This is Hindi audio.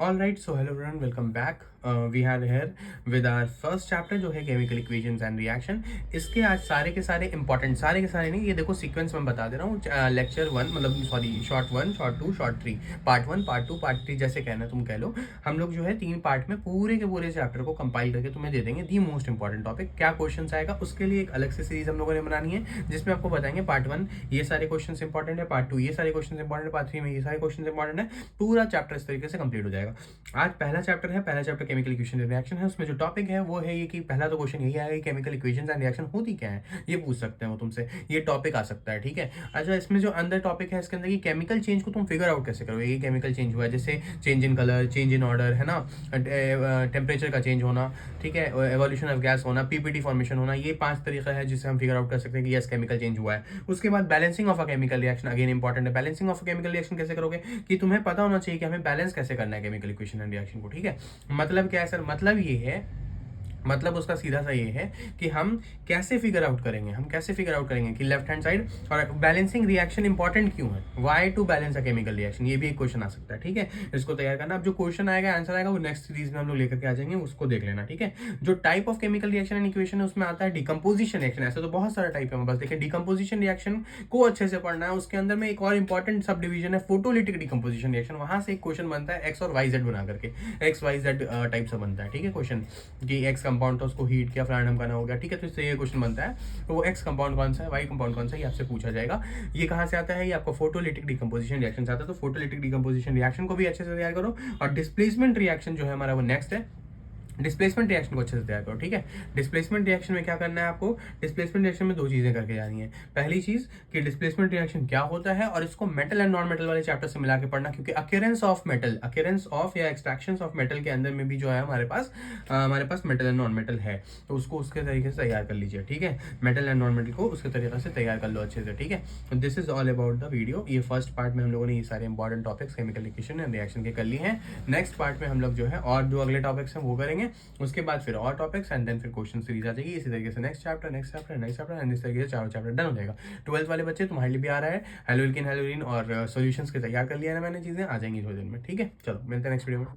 All right, so hello everyone, welcome back. We are here with our first chapter जो है केमिकल इक्वेशंस एंड रिएक्शन। इसके आज सारे के सारे इंपॉर्टेंट, सारे के सारे नहीं, ये देखो सीक्वेंस में बता दे रहा हूँ। लेक्चर वन मतलब sorry short one, short two, short three, part one, part two, part three, जैसे कहना तुम कह लो। हम लोग जो है 3 पार्ट में पूरे के पूरे चैप्टर को कंपाइल करके तुम्हें दे देंगे दी मोस्ट इंपॉर्टेंट टॉपिक। क्या क्वेश्चन आएगा उसके लिए एक अलग से सीरीज हम लोगों ने बनानी है, जिसमें आपको बताएंगे पार्ट वन ये सारे क्वेश्चन इंपॉर्टेंट है, पार्ट टू ये सारे क्वेश्चन इंपॉर्टेंट है, पार्ट थ्री में ये सारे क्वेश्चन इंपॉर्टेंट है। पूरा चैप्टर इस तरीके से कंप्लीट हो जाएगा। आज पहला चैप्टर है, पहला chapter chemical equation and reaction है। उसमें जो टॉपिक है वो है ये कि पहला तो क्वेश्चन यही आएगा कि केमिकल इक्वेशंस एंड रिएक्शन होती क्या है, ये पूछ सकते हैं वो तुमसे। ये टॉपिक आ सकता है, ठीक है। अच्छा, इसमें जो अंदर टॉपिक है इसके अंदर कि केमिकल चेंज को तुम फिगर आउट कैसे करोगे। ये केमिकल चेंज हुआ है, जैसे change in colour, change in order, है ना, टेम्परेचर का चेंज होना, ठीक है, एवोल्यूशन ऑफ गैस होना, पीपीटी फॉर्मेशन होना, ये 5 तरीका है जिससे हम फिगर आउट कर सकते हैं कि यस केमिकल चेंज हुआ है। उसके बाद balancing of a chemical reaction, again important है। Balancing of a chemical reaction कैसे करोगे कि तुम्हें पता होना चाहिए कि हमें बैलेंस कैसे करना है केमिकल इक्वेशन एंड रिएक्शन को, ठीक है। मतलब क्या है सर, मतलब ये है, मतलब उसका सीधा सा ये है कि हम कैसे फिगर आउट करेंगे, हम कैसे फिगर आउट करेंगे कि लेफ्ट हैंड साइड और बैलेंसिंग रिएक्शन इंपॉर्टेंट क्यों है, why to balance a chemical reaction, ये भी एक क्वेश्चन आ सकता है, ठीक है। इसको तैयार करना। अब जो क्वेश्चन आएगा, आंसर आएगा, वो नेक्स्ट सीरीज में हम लोग लेकर के आ जाएंगे, उसको देख लेना, ठीक है। जो type of chemical reaction and equation है उसमें आता है डिकम्पोजिशन रिएक्शन। ऐसे तो बहुत सारा टाइप है, बस देखिए डिकम्पोजिशन रिएक्शन को अच्छे से पढ़ना है। उसके अंदर में एक और इंपॉर्टेंट सब डिवीजन है फोटोलिटिक डिकम्पोजिशन रिएक्शन। वहां से एक क्वेश्चन बनता है एक्स और वाई जेड बना करके, एक्स वाई जेड टाइप से बनता है, ठीक है। क्वेश्चन कि एक्स कंपाउंड था उसको हीट किया, फ्लाइडम करना हो गया, ठीक है। तो इससे ये क्वेश्चन बनता है, तो वो एक्स कंपाउंड कौन सा है, वाई कंपाउंड कौन सा है, ये आपसे पूछा जाएगा। ये कहाँ से आता है, ये आपको फोटोलिटिक डिकम्पोजिशन रिएक्शन से आता है। तो फोटोलिटिक डिकम्पोजिशन रिएक्शन को भी अच्छे से तैयार करो। और डिस्प्लेसमेंट रिएक्शन जो है हमारा वो नेक्स्ट है। डिस्प्लेसमेंट रिएक्शन को अच्छे से तैयार करो, ठीक है। डिस्प्लेसमेंट रिएक्शन में क्या करना है आपको, डिस्प्लेसमेंट रिएक्शन में 2 चीजें करके जानी है। पहली चीज कि डिस्प्लेसमेंट रिएक्शन क्या होता है, और इसको मेटल एंड नॉन मेटल वाले चैप्टर से मिला के पढ़ना, क्योंकि occurrence of metal, occurrence of या एक्सट्रैक्शन ऑफ मेटल के अंदर में भी जो है हमारे पास मेटल एंड नॉन मेटल है, तो उसको उसके तरीके से तैयार कर लीजिए, ठीक है। मेटल एंड नॉन मेटल को उसके तरीके से तैयार कर लो अच्छे से, ठीक है। This is all about the video. ये फर्स्ट पार्ट में हम लोगों ने ये सारे important topics chemical equation and reaction के कर लिए हैं। नेक्स्ट पार्ट में हम लोग जो है और जो अगले टॉपिक्स हैं वो करेंगे। उसके बाद फिर और टॉपिक्स एंड देन फिर क्वेश्चन सीरीज आ जाएगी। इसी तरीके से next chapter, next chapter, next chapter and इस तरीके से चारों चैप्टर डन हो जाएगा। 12th वाले बच्चे तुम्हारे लिए भी आ रहा है हेलोइल्किन, हेलोइन और सॉल्यूशंस के तैयार कर लिया है मैंने, चीजें आ जाएंगी थोड़ी दिन में, ठीक है। चलो मिलते हैं नेक्स्ट वीडियो में।